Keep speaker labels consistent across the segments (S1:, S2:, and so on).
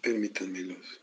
S1: Permítanmelos.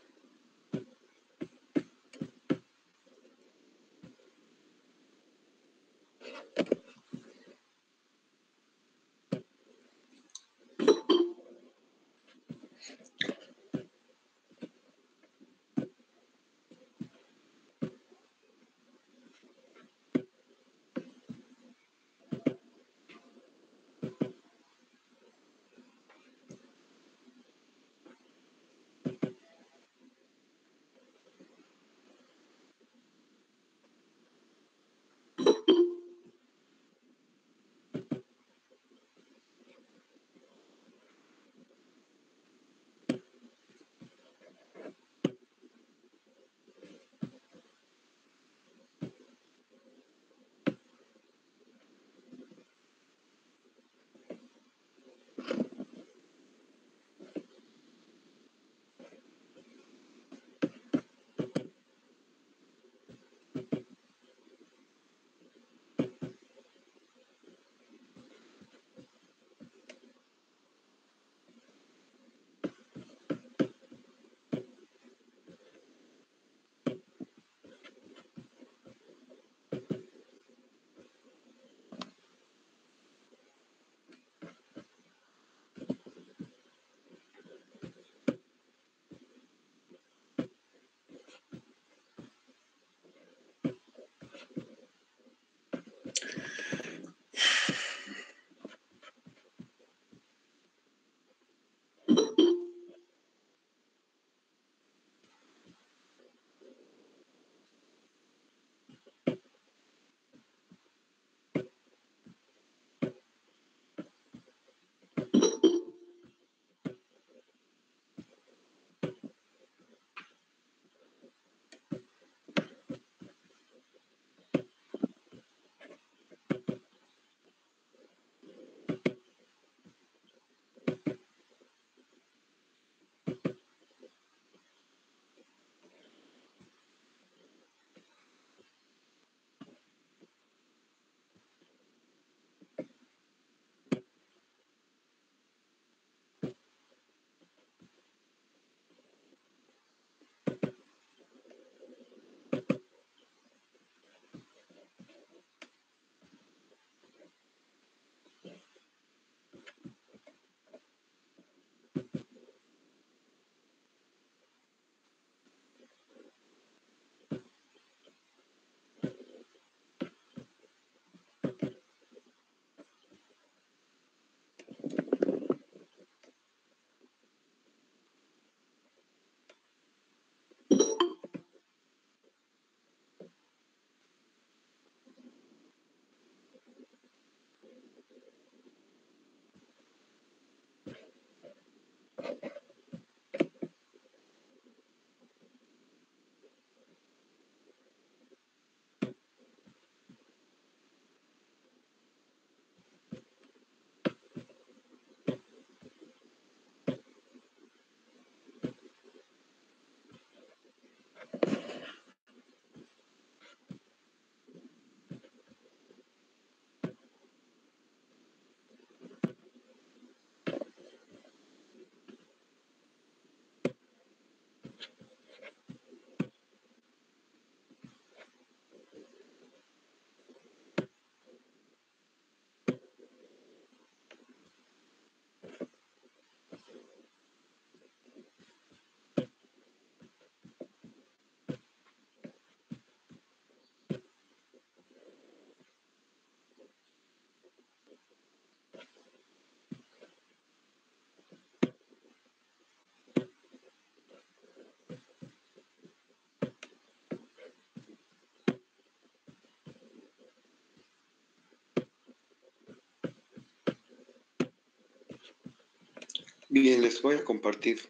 S1: Bien, les voy a compartir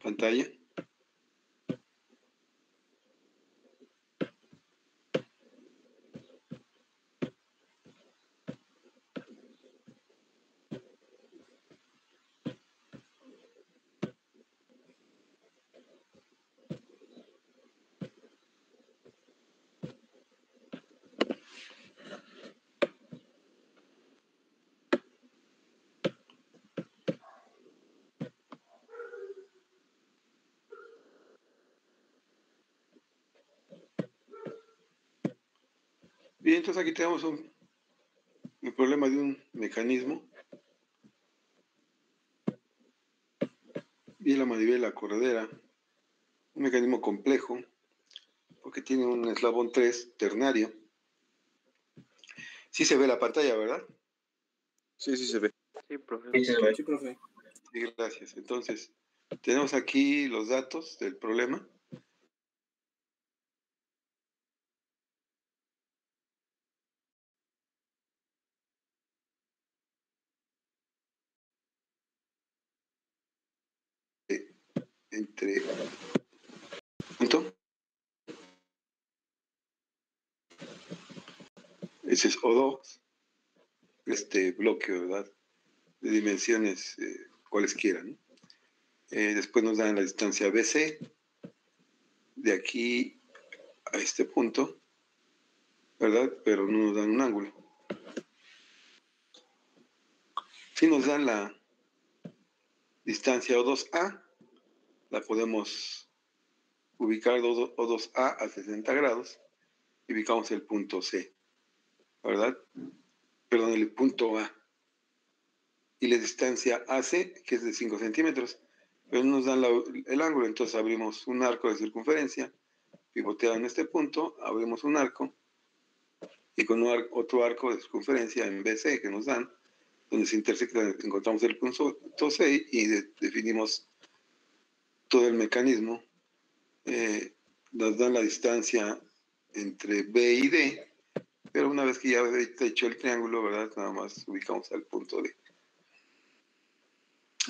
S1: pantalla. Bien, entonces aquí tenemos un problema de un mecanismo. Y la manivela corredera, un mecanismo complejo, porque tiene un eslabón 3 ternario. Sí se ve la pantalla, ¿verdad?
S2: Sí, sí se ve.
S3: Sí, profe.
S2: Sí, se ve. Sí, profe.
S1: Sí, gracias. Entonces, tenemos aquí los datos del problema. Entre punto. Ese es O2, este bloque, ¿verdad? De dimensiones cualesquiera, ¿no? Después nos dan la distancia BC, de aquí a este punto, ¿verdad? Pero no nos dan un ángulo. Sí nos dan la distancia O2A, la podemos ubicar O2A a 60 grados y ubicamos el punto C, ¿verdad? Perdón, el punto A. Y la distancia AC, que es de 5 centímetros, pero nos dan el ángulo, entonces abrimos un arco de circunferencia, pivoteado en este punto, abrimos un arco, y con otro arco de circunferencia en BC que nos dan, donde se intersectan, encontramos el punto C y definimos todo el mecanismo. Nos dan la distancia entre B y D, pero una vez que ya está hecho el triángulo, ¿verdad? Nada más ubicamos al punto D.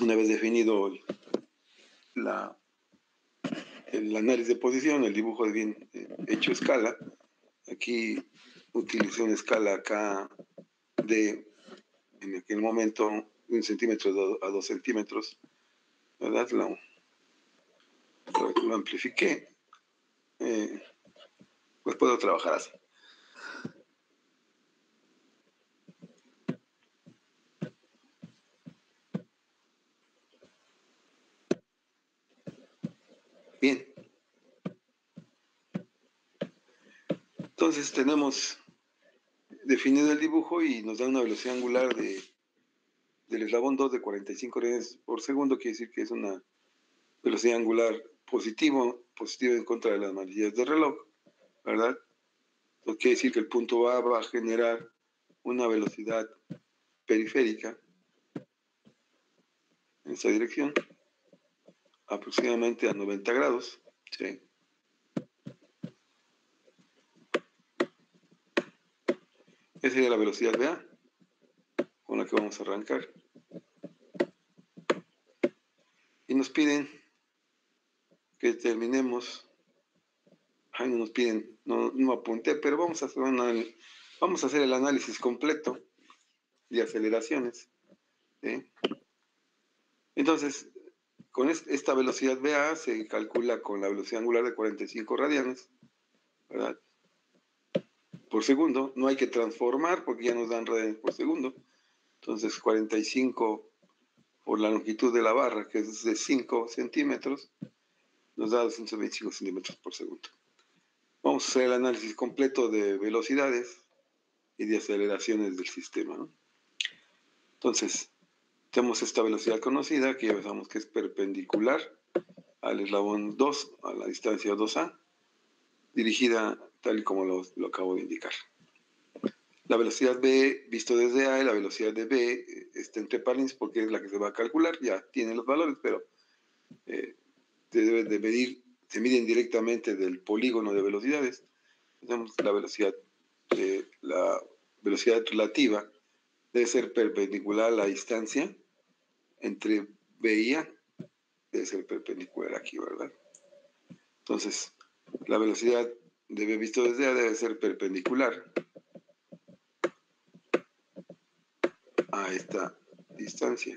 S1: Una vez definido el análisis de posición, el dibujo de bien hecho escala, aquí utilicé una escala KD en aquel momento 1 centímetro a 2 centímetros, ¿verdad? Lo amplifiqué, pues puedo trabajar así. Bien. Entonces tenemos definido el dibujo y nos da una velocidad angular del eslabón 2 de 45 revoluciones por segundo, quiere decir que es una velocidad angular positiva en contra de las manillas del reloj, ¿verdad? Entonces quiere decir que el punto A va a generar una velocidad periférica en esa dirección, aproximadamente a 90 grados, ¿sí? Esa sería la velocidad BA con la que vamos a arrancar. Y nos piden que determinemos, no nos piden, no apunté, pero vamos a hacer el análisis completo de aceleraciones, ¿sí? Entonces, con esta velocidad BA se calcula con la velocidad angular de 45 radianes, ¿verdad? Por segundo. No hay que transformar porque ya nos dan radianes por segundo. Entonces, 45 por la longitud de la barra, que es de 5 centímetros, nos da 225 centímetros por segundo. Vamos a hacer el análisis completo de velocidades y de aceleraciones del sistema, ¿no? Entonces, tenemos esta velocidad conocida, que ya sabemos que es perpendicular al eslabón 2, a la distancia 2A, dirigida tal y como lo acabo de indicar. La velocidad B, visto desde A, y la velocidad de B está entre paréntesis porque es la que se va a calcular, ya tiene los valores, pero se debe de medir, se miden directamente del polígono de velocidades. Tenemos la velocidad relativa debe ser perpendicular a la distancia entre B y A, debe ser perpendicular aquí, ¿verdad? Entonces, la velocidad de B visto desde A debe ser perpendicular a esta distancia,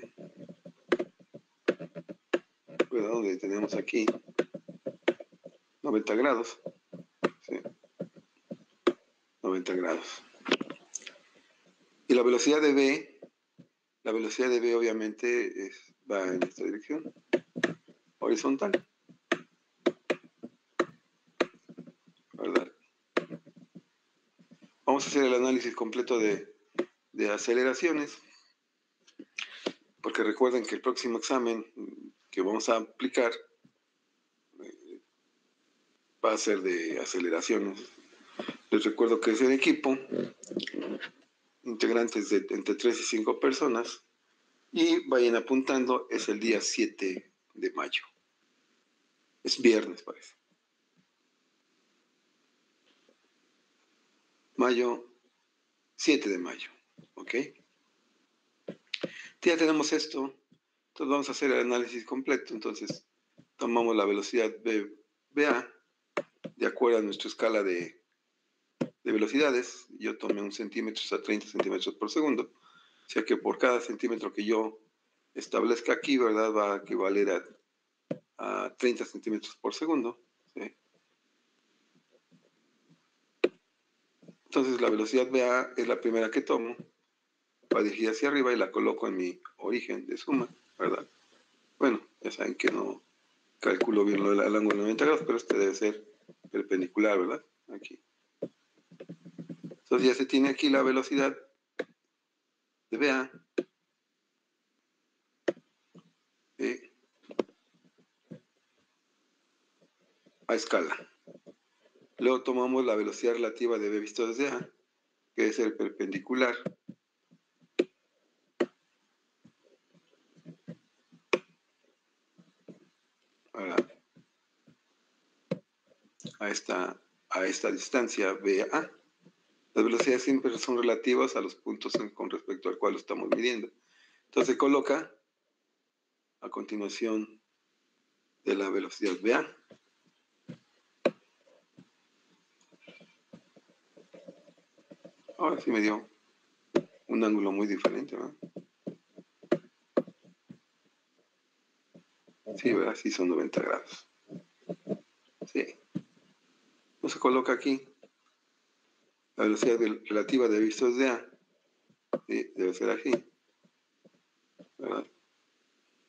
S1: ¿verdad? Donde tenemos aquí 90 grados, ¿sí? 90 grados. Y la velocidad de B obviamente va en esta dirección, horizontal, ¿verdad? Vamos a hacer el análisis completo de aceleraciones, porque recuerden que el próximo examen que vamos a aplicar va a ser de aceleraciones. Les recuerdo que es el equipo, integrantes de entre 3 y 5 personas, y vayan apuntando, es el día 7 de mayo. Es viernes, parece. Mayo, 7 de mayo, ¿ok? Ya tenemos esto, entonces vamos a hacer el análisis completo. Entonces tomamos la velocidad BA de acuerdo a nuestra escala de velocidades. Yo tomé 1 centímetro a 30 centímetros por segundo, o sea que por cada centímetro que yo establezca aquí, ¿verdad?, va a equivaler a 30 centímetros por segundo, ¿sí? Entonces la velocidad BA es la primera que tomo, va dirigida hacia arriba y la coloco en mi origen de suma, ¿verdad? Bueno, ya saben que no calculo bien el ángulo de 90 grados, pero este debe ser perpendicular, ¿verdad? Aquí. Entonces ya se tiene aquí la velocidad de BA a escala. Luego tomamos la velocidad relativa de B visto desde A, que es el perpendicular a esta distancia BA. Las velocidades siempre son relativas a los puntos con respecto al cual lo estamos midiendo. Entonces se coloca a continuación de la velocidad BA. Ahora sí me dio un ángulo muy diferente, ¿verdad? Sí, ¿verdad? Sí, son 90 grados. Sí. Entonces se coloca aquí la velocidad relativa de visto desde A. Sí, debe ser así, ¿verdad?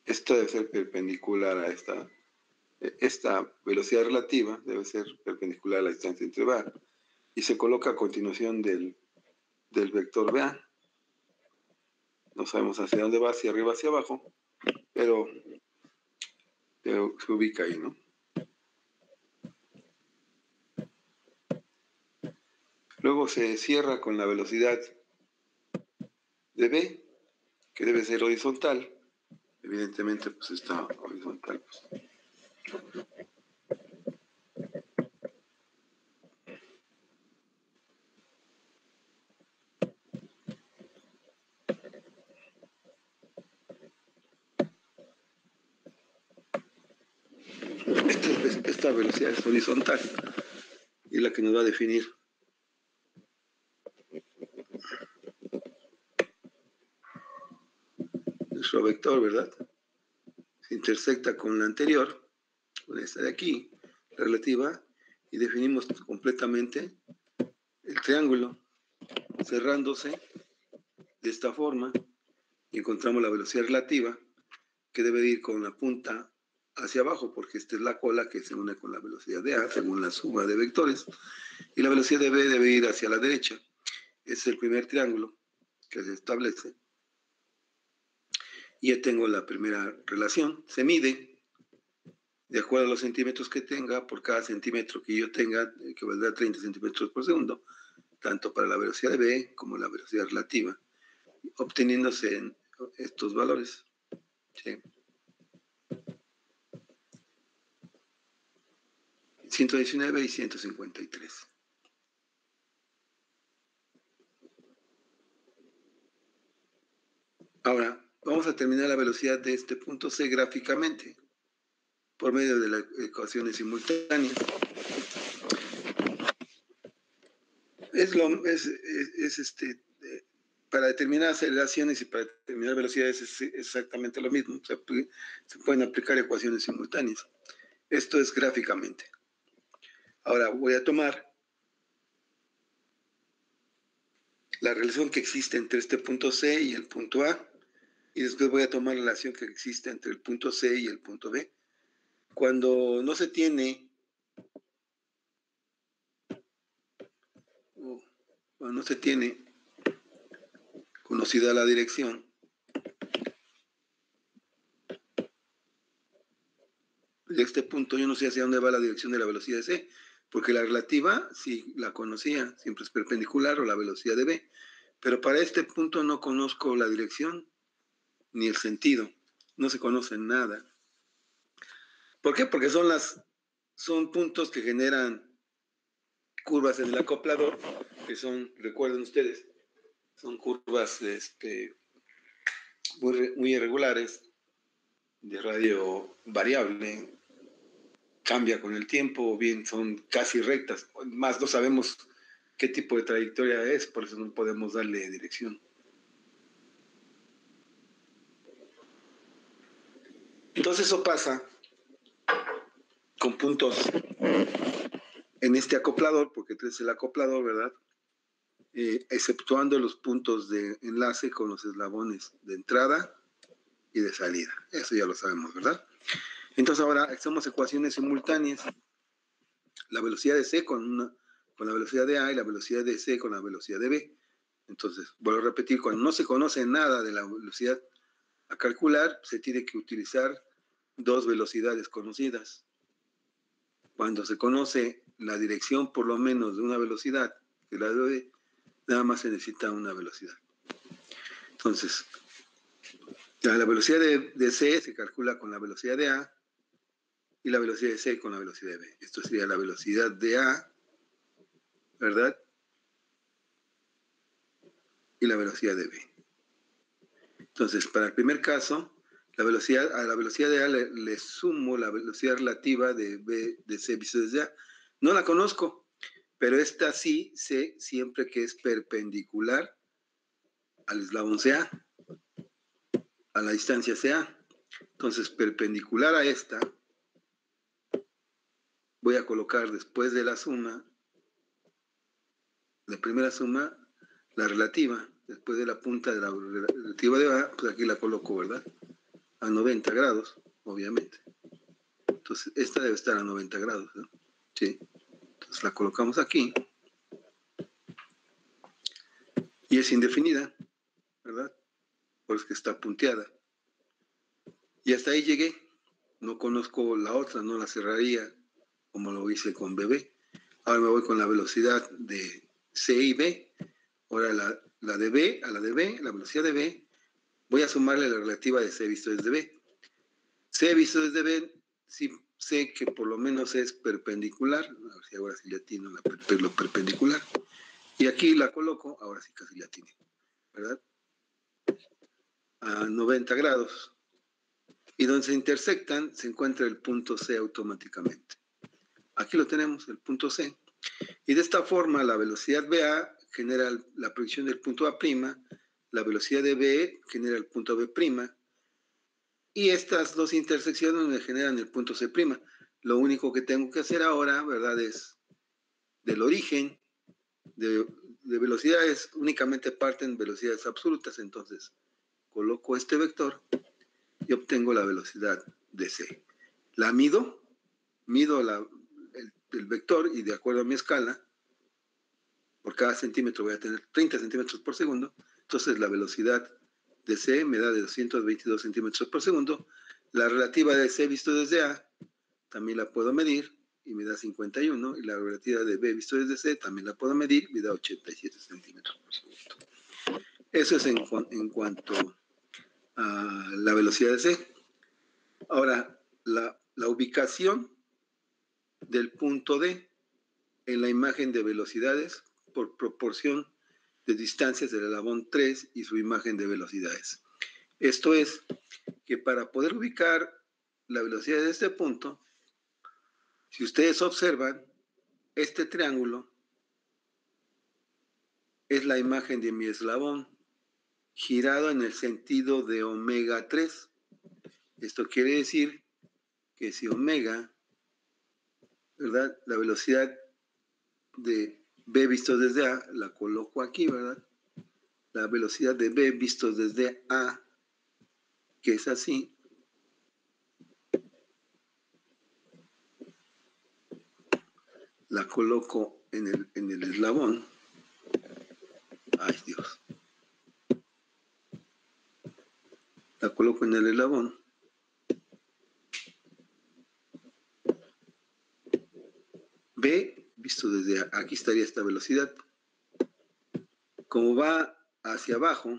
S1: Esto debe ser perpendicular a esta velocidad relativa, debe ser perpendicular a la distancia entre BA. Y se coloca a continuación del vector BA. No sabemos hacia dónde va, hacia arriba, hacia abajo, pero se ubica ahí, ¿no? Luego se cierra con la velocidad de B, que debe ser horizontal. Evidentemente, pues está horizontal. Pues. Esta velocidad es horizontal y es la que nos va a definir nuestro vector, ¿verdad? Se intersecta con la anterior, con esta de aquí, la relativa, y definimos completamente el triángulo cerrándose de esta forma y encontramos la velocidad relativa que debe ir con la punta hacia abajo, porque esta es la cola que se une con la velocidad de A según la suma de vectores, y la velocidad de B debe ir hacia la derecha. Ese es el primer triángulo que se establece. Y ya tengo la primera relación. Se mide de acuerdo a los centímetros que tenga, por cada centímetro que yo tenga, que valdrá 30 centímetros por segundo, tanto para la velocidad de B como la velocidad relativa, obteniéndose en estos valores. ¿Sí? 119 y 153. Ahora, vamos a determinar la velocidad de este punto C gráficamente por medio de las ecuaciones simultáneas. Para determinar aceleraciones y para determinar velocidades es exactamente lo mismo. Se pueden aplicar ecuaciones simultáneas. Esto es gráficamente. Ahora voy a tomar la relación que existe entre este punto C y el punto A, y después voy a tomar la relación que existe entre el punto C y el punto B. Cuando no se tiene cuando no se tiene conocida la dirección, de este punto yo no sé hacia dónde va la dirección de la velocidad de c, porque la relativa sí la conocía, siempre es perpendicular, o la velocidad de b, pero para este punto no conozco la dirección ni el sentido, no se conoce nada. ¿Por qué? Porque son puntos que generan curvas en el acoplador, que son, recuerden ustedes, son curvas muy irregulares, de radio variable, cambia con el tiempo, o bien son casi rectas, más no sabemos qué tipo de trayectoria es, por eso no podemos darle dirección. Entonces eso pasa con puntos en este acoplador, porque este es el acoplador, ¿verdad? Exceptuando los puntos de enlace con los eslabones de entrada y de salida. Eso ya lo sabemos, ¿verdad? Entonces ahora hacemos ecuaciones simultáneas. La velocidad de C con la velocidad de A y la velocidad de C con la velocidad de B. Entonces, vuelvo a repetir, cuando no se conoce nada de la velocidad a calcular, se tiene que utilizar dos velocidades conocidas. Cuando se conoce la dirección por lo menos de una velocidad, que la de B, nada más se necesita una velocidad. Entonces, la velocidad de C se calcula con la velocidad de A y la velocidad de C con la velocidad de B. Esto sería la velocidad de A, ¿verdad? Y la velocidad de B. Entonces, para el primer caso, a la velocidad de A le sumo la velocidad relativa de C visto desde A. No la conozco, pero esta sí sé siempre que es perpendicular al eslabón CA, a la distancia CA. Entonces, perpendicular a esta, voy a colocar después de la suma, la primera suma, la relativa, después de la punta de la relativa de A, pues aquí la coloco, ¿verdad? A 90 grados, obviamente. Entonces, esta debe estar a 90 grados, ¿no? Sí. Entonces la colocamos aquí. Y es indefinida, ¿verdad? Por eso que está punteada. Y hasta ahí llegué. No conozco la otra, no la cerraría como lo hice con BB. Ahora me voy con la velocidad de C y B. Ahora la de B, a la de B, la velocidad de B, voy a sumarle la relativa de C visto desde B. C visto desde B, sí sé que por lo menos es perpendicular. A ver si ahora sí le atino lo perpendicular. Y aquí la coloco, ahora sí casi la atiné, ¿verdad? A 90 grados. Y donde se intersectan se encuentra el punto C automáticamente. Aquí lo tenemos, el punto C. Y de esta forma la velocidad BA genera la proyección del punto A', la velocidad de B genera el punto B', y estas dos intersecciones me generan el punto C'. Lo único que tengo que hacer ahora, ¿verdad?, es del origen de velocidades, únicamente parten velocidades absolutas, entonces coloco este vector y obtengo la velocidad de C. La mido el vector y de acuerdo a mi escala, por cada centímetro voy a tener 30 centímetros por segundo, entonces la velocidad de C me da de 222 centímetros por segundo. La relativa de C visto desde A también la puedo medir y me da 51, y la relativa de B visto desde C también la puedo medir y me da 87 centímetros por segundo. Eso es en cuanto a la velocidad de C. Ahora, la ubicación del punto D en la imagen de velocidades por proporción de distancias del eslabón 3 y su imagen de velocidades. Esto es que para poder ubicar la velocidad de este punto, si ustedes observan, este triángulo es la imagen de mi eslabón girado en el sentido de omega 3. Esto quiere decir que si omega, ¿verdad?, la velocidad de B visto desde A, la coloco aquí, ¿verdad? La velocidad de B visto desde A, que es así, la coloco en el eslabón, Ay, Dios. La coloco en el eslabón. B, visto desde aquí estaría esta velocidad. Como va hacia abajo,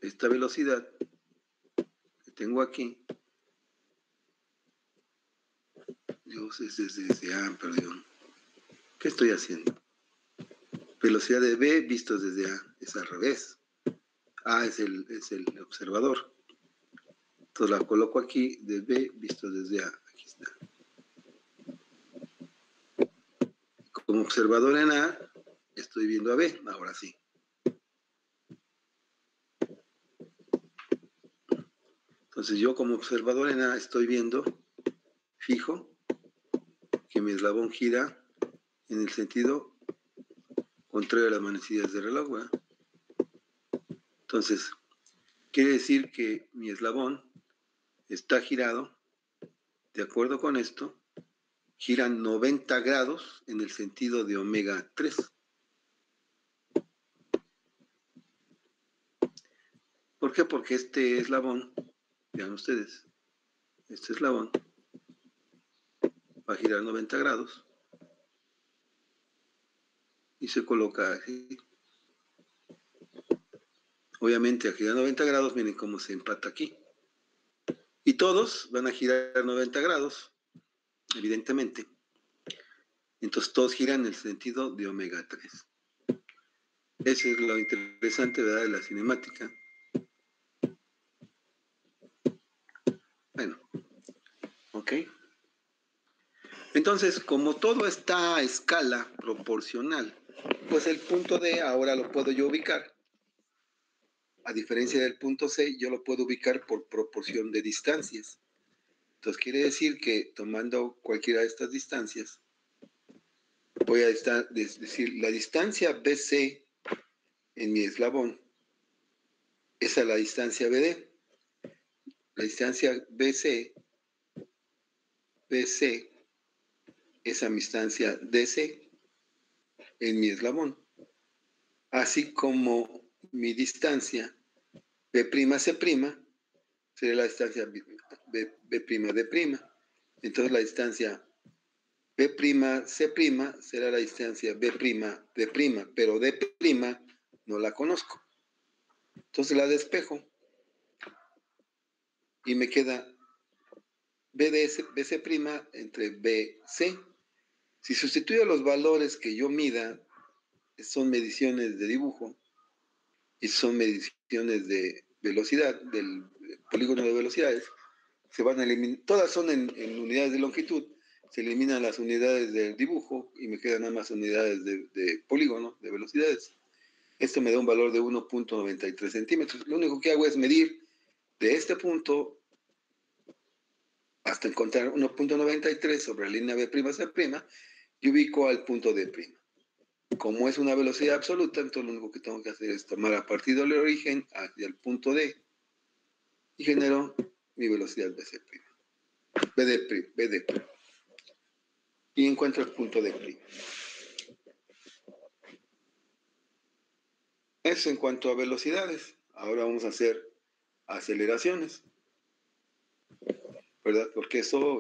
S1: esta velocidad que tengo aquí, Dios, es desde A, perdón. ¿Qué estoy haciendo? Velocidad de B visto desde A, es al revés. A es el observador. Entonces la coloco aquí de B visto desde A. Aquí está. Como observador en A, estoy viendo a B, ahora sí. Entonces yo como observador en A estoy viendo, fijo, que mi eslabón gira en el sentido contrario a las manecillas del reloj, ¿verdad? Entonces, quiere decir que mi eslabón está girado, de acuerdo con esto, gira 90 grados en el sentido de omega 3. ¿Por qué? Porque este eslabón, vean ustedes, este eslabón va a girar 90 grados y se coloca así. Obviamente a girar 90 grados, miren cómo se empata aquí. Y todos van a girar 90 grados, evidentemente. Entonces todos giran en el sentido de omega 3. Eso es lo interesante, ¿verdad?, de la cinemática. Bueno, ok. Entonces, como todo está a escala proporcional, pues el punto D ahora lo puedo yo ubicar. A diferencia del punto C, yo lo puedo ubicar por proporción de distancias. Entonces quiere decir que tomando cualquiera de estas distancias, voy a decir la distancia BC en mi eslabón, esa es la distancia BD. La distancia BC esa mi distancia DC en mi eslabón, así como mi distancia B'C' sería la distancia B'D'. Entonces la distancia B'C' será la distancia B'D', pero D' no la conozco. Entonces la despejo y me queda B'C' entre BC. Si sustituyo los valores que yo mida, son mediciones de dibujo y son mediciones de velocidad, del polígono de velocidades, se van a eliminar, todas son en unidades de longitud, se eliminan las unidades del dibujo y me quedan nada más unidades de polígono, de velocidades. Esto me da un valor de 1.93 centímetros. Lo único que hago es medir de este punto hasta encontrar 1.93 sobre la línea B'C' y ubico al punto D'. Como es una velocidad absoluta, entonces lo único que tengo que hacer es tomar a partir del origen hacia el punto D y genero mi velocidad BD'. Y encuentro el punto D'. Eso en cuanto a velocidades. Ahora vamos a hacer aceleraciones, ¿verdad? Porque eso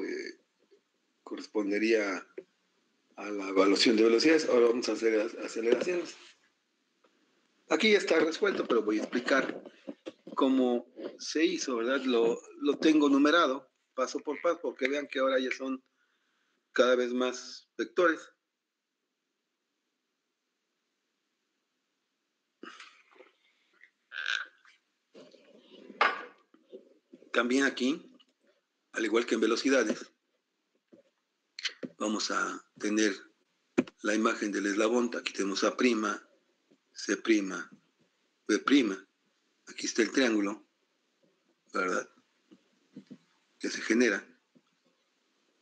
S1: correspondería a la evaluación de velocidades. Ahora vamos a hacer aceleraciones. Aquí ya está resuelto, pero voy a explicar cómo se hizo, ¿verdad? Lo tengo numerado paso por paso, porque vean que ahora ya son cada vez más vectores. También aquí, al igual que en velocidades, vamos a tener la imagen del eslabón. Aquí tenemos A', C', B'. Aquí está el triángulo, ¿verdad?, que se genera.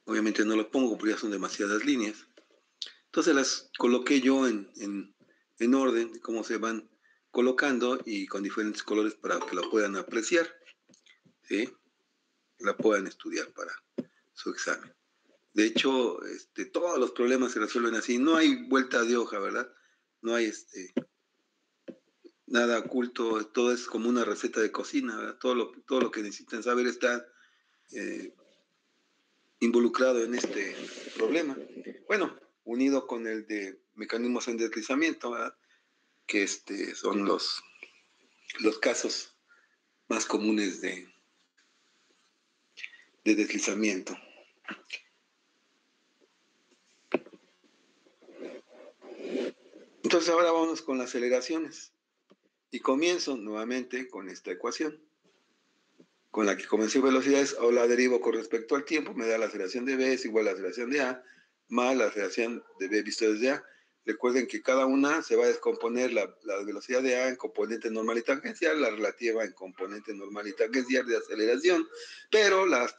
S1: Obviamente no lo pongo porque ya son demasiadas líneas. Entonces las coloqué yo en orden de cómo se van colocando y con diferentes colores para que la puedan apreciar, ¿sí? La puedan estudiar para su examen. De hecho, todos los problemas se resuelven así. No hay vuelta de hoja, ¿verdad? No hay nada oculto. Todo es como una receta de cocina, ¿verdad? Todo lo que necesitan saber está involucrado en este problema. Bueno, unido con el de mecanismos en deslizamiento, ¿verdad? Que son los casos más comunes de deslizamiento. Entonces ahora vamos con las aceleraciones. Y comienzo nuevamente con esta ecuación, con la que comencé velocidades, o la derivo con respecto al tiempo, me da la aceleración de B es igual a la aceleración de A, más la aceleración de B visto desde A. Recuerden que cada una se va a descomponer la velocidad de A en componente normal y tangencial, la relativa en componente normal y tangencial de aceleración, pero la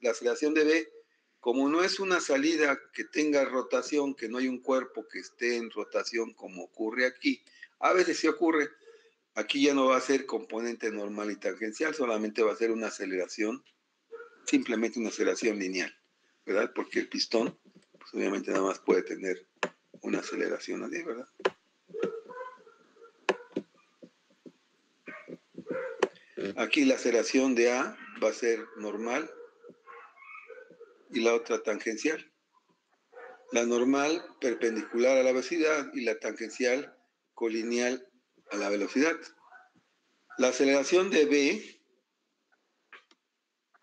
S1: aceleración de B, como no es una salida que tenga rotación, que no hay un cuerpo que esté en rotación como ocurre aquí, a veces sí ocurre, aquí ya no va a ser componente normal y tangencial, solamente va a ser una aceleración, simplemente una aceleración lineal, ¿verdad? Porque el pistón, pues obviamente nada más puede tener una aceleración así, ¿verdad? Aquí la aceleración de A va a ser normal y la otra tangencial. La normal perpendicular a la velocidad y la tangencial colineal a la velocidad. La aceleración de B,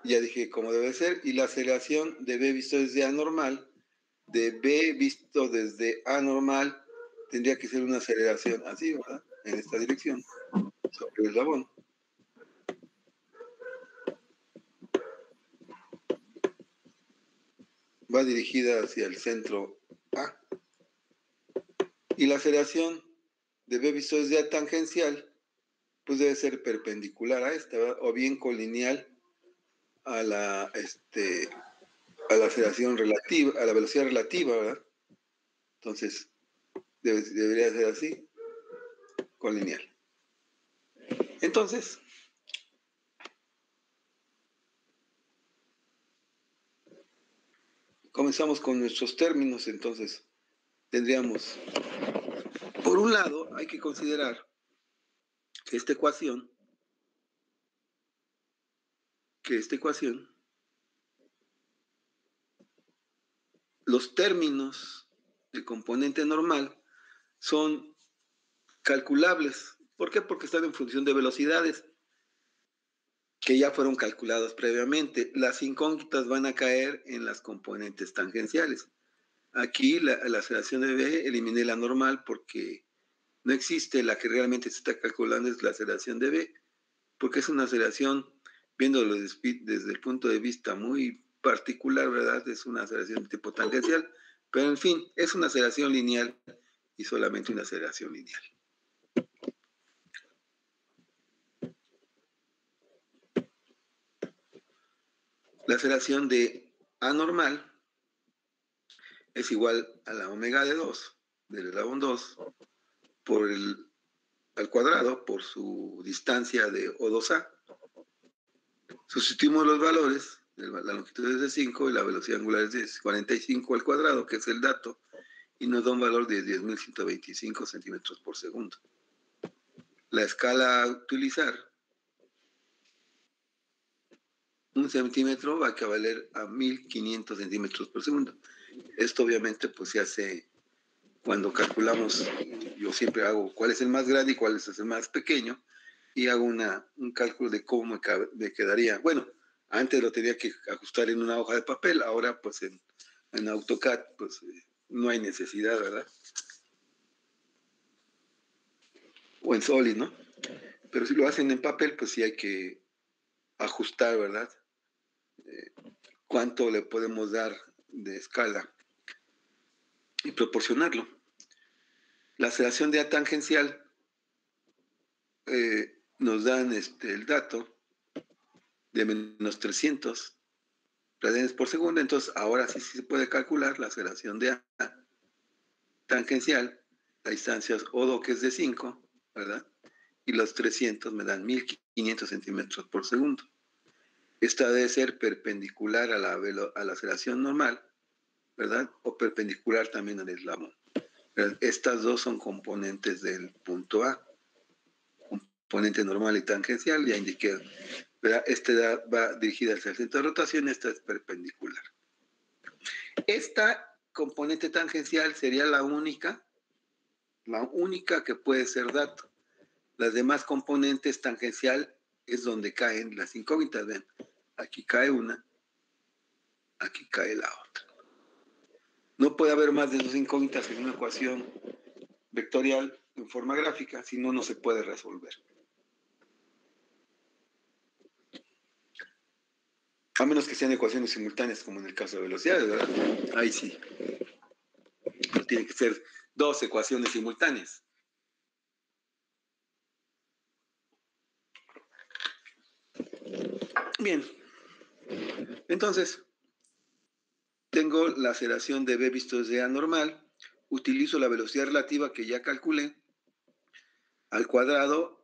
S1: ya dije cómo debe ser, y la aceleración de B visto desde A normal, de B visto desde A normal, tendría que ser una aceleración así, ¿verdad? En esta dirección, sobre el eslabón. Va dirigida hacia el centro A. Y la aceleración de B visto desde A tangencial, pues debe ser perpendicular a esta, ¿verdad? O bien colineal a la aceleración relativa, a la velocidad relativa, ¿verdad? Entonces, debería ser así, colineal. Entonces, comenzamos con nuestros términos. Entonces, tendríamos, por un lado, hay que considerar que esta ecuación, los términos de componente normal son calculables. ¿Por qué? Porque están en función de velocidades que ya fueron calculadas previamente. Las incógnitas van a caer en las componentes tangenciales. Aquí la aceleración de B, eliminé la normal porque no existe, la que realmente se está calculando es la aceleración de B, porque es una aceleración, viéndolo desde el punto de vista muy particular, ¿verdad? Es una aceleración de tipo tangencial, pero en fin, es una aceleración lineal y solamente una aceleración lineal. La aceleración de A normal es igual a la omega de 2, del eslabón 2, al cuadrado, por su distancia de O2A. Sustituimos los valores, la longitud es de 5 y la velocidad angular es de 45 al cuadrado, que es el dato, y nos da un valor de 10.125 centímetros por segundo. La escala a utilizar, 1 centímetro va a equivaler a 1.500 centímetros por segundo. Esto obviamente pues se hace cuando calculamos, yo siempre hago cuál es el más grande y cuál es el más pequeño, y hago un cálculo de cómo me quedaría. Bueno, antes lo tenía que ajustar en una hoja de papel, ahora pues en AutoCAD pues no hay necesidad, ¿verdad? O en Solid, ¿no? Pero si lo hacen en papel, pues sí hay que ajustar, ¿verdad? Cuánto le podemos dar de escala y proporcionarlo. La aceleración de A tangencial nos dan el dato de menos 300 radianes por segundo, entonces ahora sí se puede calcular la aceleración de A tangencial, la distancia O2 que es de 5, ¿verdad? Y los 300 me dan 1.500 centímetros por segundo. Esta debe ser perpendicular a la aceleración normal, ¿verdad? O perpendicular también al eslabón. ¿Verdad? Estas dos son componentes del punto A. Componente normal y tangencial, ya indiqué, ¿verdad? Va dirigida hacia el centro de rotación, esta es perpendicular. Esta componente tangencial sería la única que puede ser dato. Las demás componentes tangencial es donde caen las incógnitas. Ven, aquí cae una, aquí cae la otra. No puede haber más de dos incógnitas en una ecuación vectorial en forma gráfica, si no, no se puede resolver. A menos que sean ecuaciones simultáneas, como en el caso de velocidades, ¿verdad? Ahí sí. Pero tiene que ser dos ecuaciones simultáneas. Bien. Entonces, tengo la aceleración de B visto desde A normal. Utilizo la velocidad relativa que ya calculé al cuadrado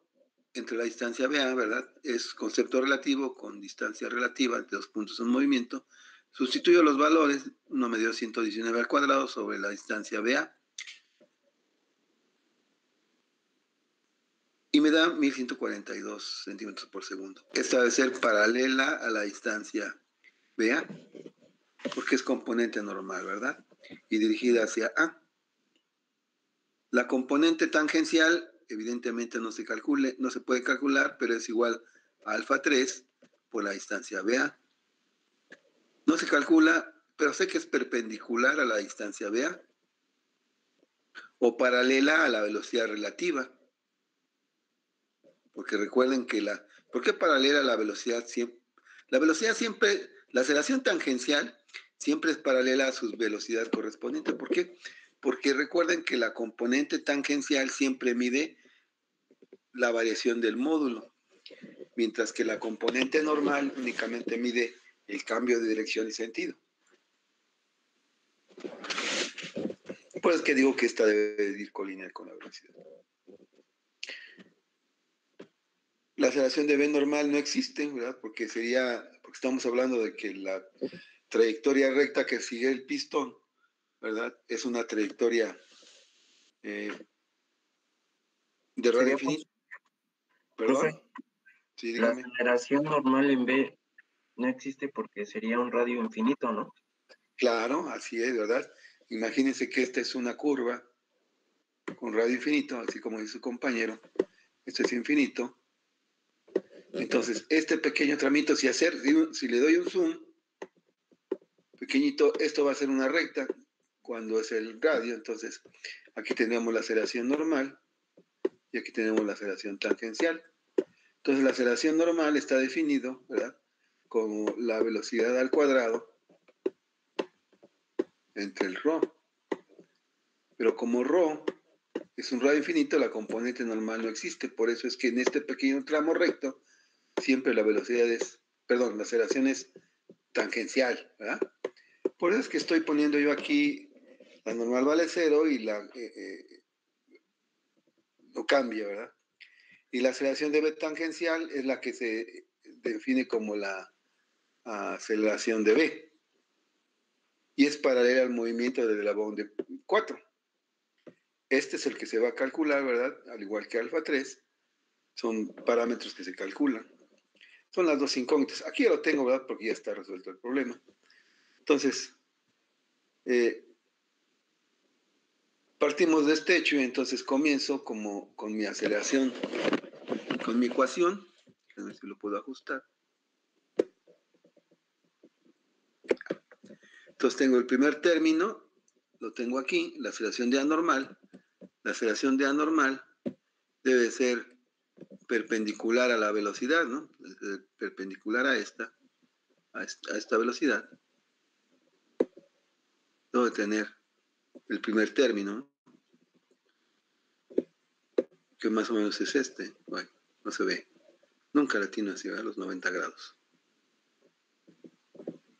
S1: entre la distancia BA, ¿verdad? Es concepto relativo con distancia relativa entre dos puntos en movimiento. Sustituyo los valores, uno me dio 119 al cuadrado sobre la distancia BA. Y me da 1142 centímetros por segundo. Esta debe ser paralela a la distancia BA, porque es componente normal, ¿verdad? Y dirigida hacia A. La componente tangencial, evidentemente no se puede calcular, pero es igual a alfa 3 por la distancia BA. No se calcula, pero sé que es perpendicular a la distancia BA o paralela a la velocidad relativa. Porque recuerden que ¿por qué paralela a la velocidad siempre? La velocidad siempre, la aceleración tangencial siempre es paralela a su velocidad correspondiente. ¿Por qué? Porque recuerden que la componente tangencial siempre mide la variación del módulo, mientras que la componente normal únicamente mide el cambio de dirección y sentido. Por eso es que digo que esta debe ir colineal con la velocidad. La aceleración de B normal no existe, ¿verdad? Porque estamos hablando de que la trayectoria recta que sigue el pistón, ¿verdad? Es una trayectoria de radio infinito. ¿Perdón?
S3: Profe,
S1: Sí,
S3: la
S1: dígame.
S3: aceleración normal en B no existe porque sería un radio infinito, ¿no?
S1: Claro, así es, ¿verdad? Imagínense que esta es una curva con radio infinito, así como dice su compañero. Esto es infinito. Entonces, este pequeño tramito, si le doy un zoom, pequeñito, esto va a ser una recta cuando es el radio. Entonces, aquí tenemos la aceleración normal y aquí tenemos la aceleración tangencial. Entonces, la aceleración normal está definido, ¿verdad?, como la velocidad al cuadrado entre el ρ. Pero como ρ es un radio infinito, la componente normal no existe. Por eso es que en este pequeño tramo recto, siempre la aceleración es tangencial, ¿verdad? Por eso es que estoy poniendo yo aquí, la normal vale 0 y no cambia, ¿verdad? Y la aceleración de B tangencial es la que se define como la aceleración de B. Y es paralela al movimiento del eslabón de 4. Este es el que se va a calcular, ¿verdad? Al igual que alfa 3, son parámetros que se calculan. Son las dos incógnitas. Aquí ya lo tengo, ¿verdad? Porque ya está resuelto el problema. Entonces, partimos de este hecho y entonces comienzo con mi aceleración, con mi ecuación. A ver si lo puedo ajustar. Entonces tengo el primer término, lo tengo aquí, la aceleración de A normal. La aceleración de A normal debe ser perpendicular a la velocidad, ¿no? Perpendicular a esta velocidad. Debo tener el primer término, que más o menos es este. Bueno, no se ve. Nunca latino así, a los 90 grados.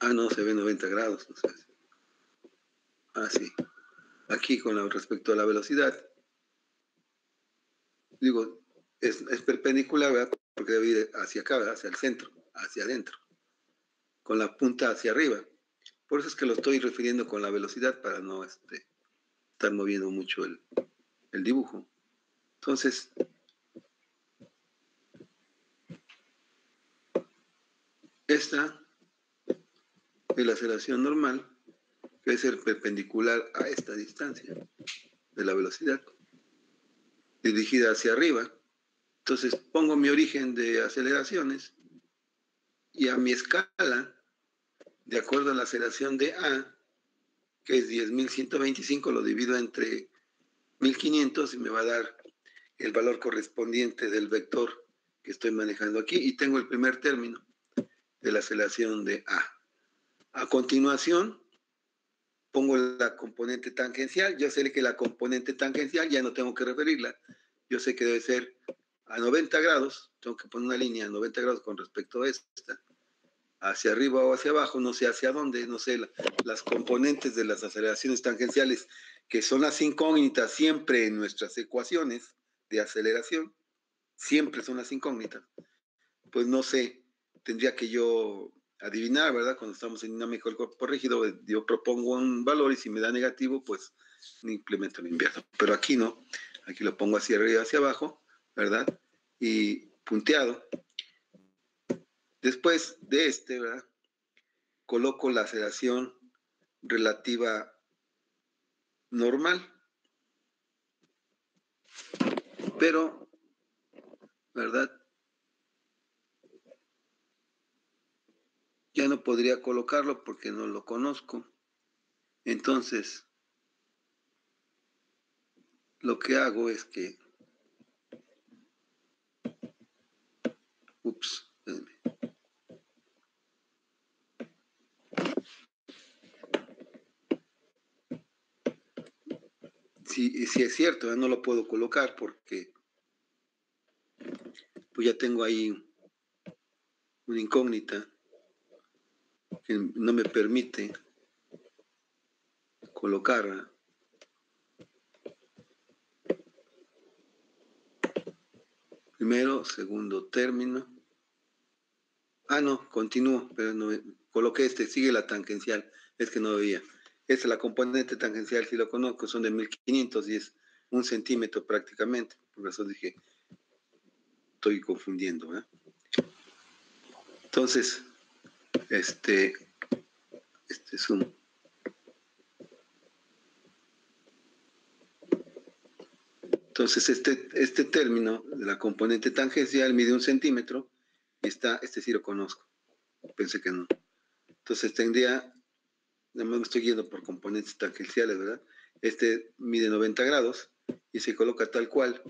S1: No, se ve 90 grados. No sé. Sí. Aquí con respecto a la velocidad, digo, es perpendicular, ¿verdad? Porque debe ir hacia acá, ¿verdad? Hacia el centro, hacia adentro, con la punta hacia arriba. Por eso es que lo estoy refiriendo con la velocidad para no estar moviendo mucho el dibujo. Entonces, esta es la aceleración normal, que debe ser perpendicular a esta distancia de la velocidad, dirigida hacia arriba. Entonces pongo mi origen de aceleraciones y a mi escala, de acuerdo a la aceleración de A, que es 10.125, lo divido entre 1.500 y me va a dar el valor correspondiente del vector que estoy manejando aquí, y tengo el primer término de la aceleración de A. A continuación, pongo la componente tangencial. Yo sé que la componente tangencial ya no tengo que referirla. Yo sé que debe ser a 90 grados. Tengo que poner una línea a 90 grados con respecto a esta. Hacia arriba o hacia abajo, no sé hacia dónde, no sé las componentes de las aceleraciones tangenciales, que son las incógnitas siempre en nuestras ecuaciones de aceleración, siempre son las incógnitas. Pues no sé, tendría que yo adivinar, ¿verdad? Cuando estamos en dinámica del cuerpo rígido, yo propongo un valor y si me da negativo, pues implemento el invierno. Pero aquí no, aquí lo pongo hacia arriba, hacia abajo, ¿verdad? Y punteado. Después de ¿verdad? Coloco la aceleración relativa normal, pero, ¿verdad? Ya no podría colocarlo porque no lo conozco. Entonces, lo que hago es que, espérenme. Sí, sí es cierto, no lo puedo colocar porque pues ya tengo ahí una incógnita que no me permite colocarla. Primero, segundo término. Ah, no, continúo, pero no coloqué sigue la tangencial, es que no veía. Esta es la componente tangencial, si lo conozco, son de 1500 y es 1 centímetro prácticamente. Por eso dije, estoy confundiendo, ¿verdad? Entonces, este es un... Entonces, este término de la componente tangencial mide 1 centímetro y sí lo conozco. Pensé que no. Entonces tendría, nada más me estoy yendo por componentes tangenciales, ¿verdad? Mide 90 grados y se coloca tal cual.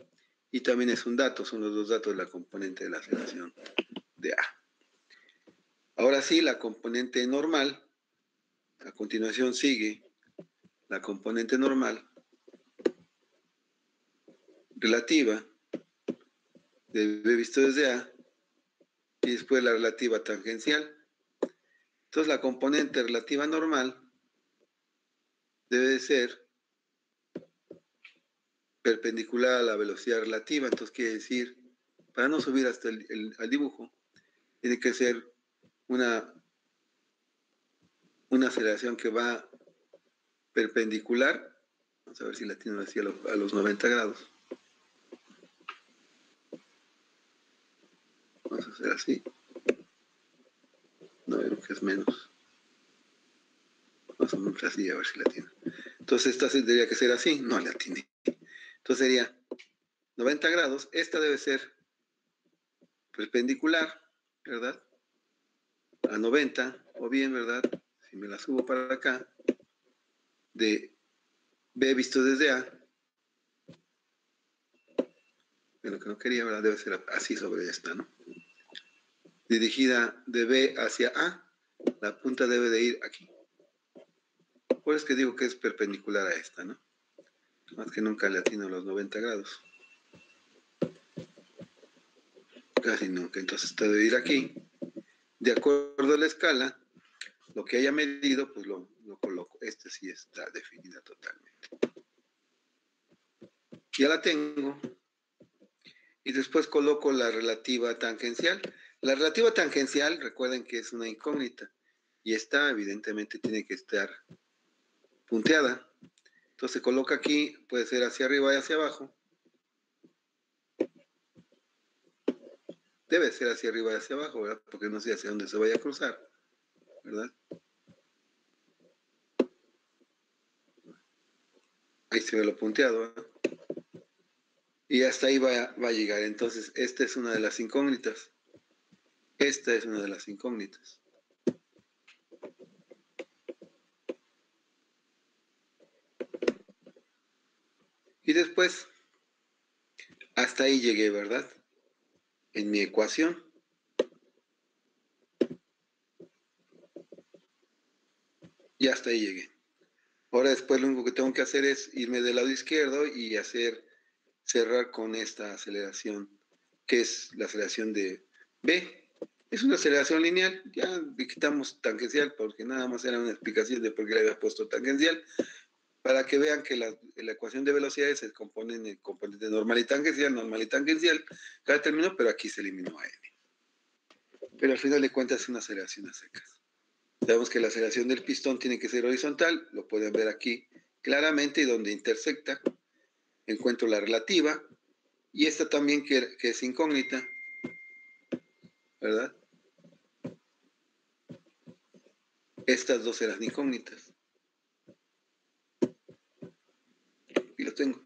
S1: Y también es un dato, son los dos datos de la componente de la aceleración de A. Ahora sí, la componente normal, a continuación sigue la componente normal relativa de B visto desde A y después la relativa tangencial. Entonces la componente relativa normal debe de ser perpendicular a la velocidad relativa. Entonces quiere decir, para no subir hasta al dibujo, tiene que ser una aceleración que va perpendicular. Vamos a ver si la tiene así a los 90 grados. Vamos a hacer así. No, creo que es menos. Vamos a hacer así, a ver si la tiene. Entonces esta tendría que ser así. No la tiene. Entonces sería 90 grados. Esta debe ser perpendicular, ¿verdad? A 90, o bien, ¿verdad? Si me la subo para acá, de B visto desde A, de lo que no quería, ¿verdad? Debe ser así sobre esta, ¿no? Dirigida de B hacia A, la punta debe de ir aquí. Por eso es que digo que es perpendicular a esta, ¿no? Más que nunca le atino los 90 grados. Casi nunca. Entonces debe ir aquí. De acuerdo a la escala, lo que haya medido, pues lo coloco. Sí está definida totalmente. Ya la tengo. Y después coloco la relativa tangencial. La relativa tangencial, recuerden que es una incógnita. y esta evidentemente tiene que estar punteada. Entonces se coloca aquí, puede ser hacia arriba y hacia abajo. Debe ser hacia arriba y hacia abajo, ¿verdad? Porque no sé hacia dónde se vaya a cruzar, ¿verdad? Ahí se ve lo punteado, ¿verdad? Y hasta ahí va a llegar. Entonces, esta es una de las incógnitas. Esta es una de las incógnitas. Y después, hasta ahí llegué, ¿verdad? En mi ecuación. Y hasta ahí llegué. Ahora después lo único que tengo que hacer es irme del lado izquierdo y cerrar con esta aceleración, que es la aceleración de B. Es una aceleración lineal, ya le quitamos tangencial porque nada más era una explicación de por qué le había puesto tangencial, para que vean que la ecuación de velocidades se compone en el componente normal y tangencial, cada término, pero aquí se eliminó a n. Pero al final de cuentas es una aceleración a secas. Sabemos que la aceleración del pistón tiene que ser horizontal, lo pueden ver aquí claramente, y donde intersecta encuentro la relativa, y esta también que es incógnita, ¿verdad? Estas dos eran incógnitas. Y lo tengo.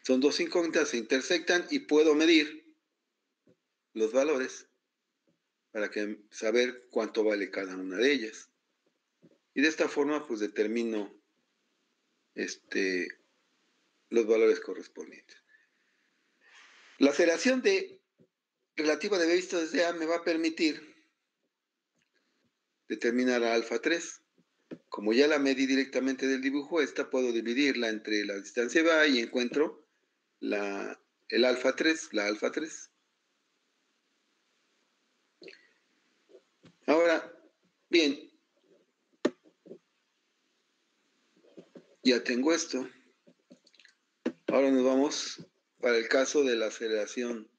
S1: Son dos incógnitas, se intersectan y puedo medir los valores para saber cuánto vale cada una de ellas. Y de esta forma, pues determino los valores correspondientes. La aceleración relativa de B visto desde A me va a permitir determinar a alfa 3. Como ya la medí directamente del dibujo, esta puedo dividirla entre la distancia de A y encuentro el alfa 3, la alfa 3. Ahora, bien, ya tengo esto. Ahora nos vamos para el caso de la aceleración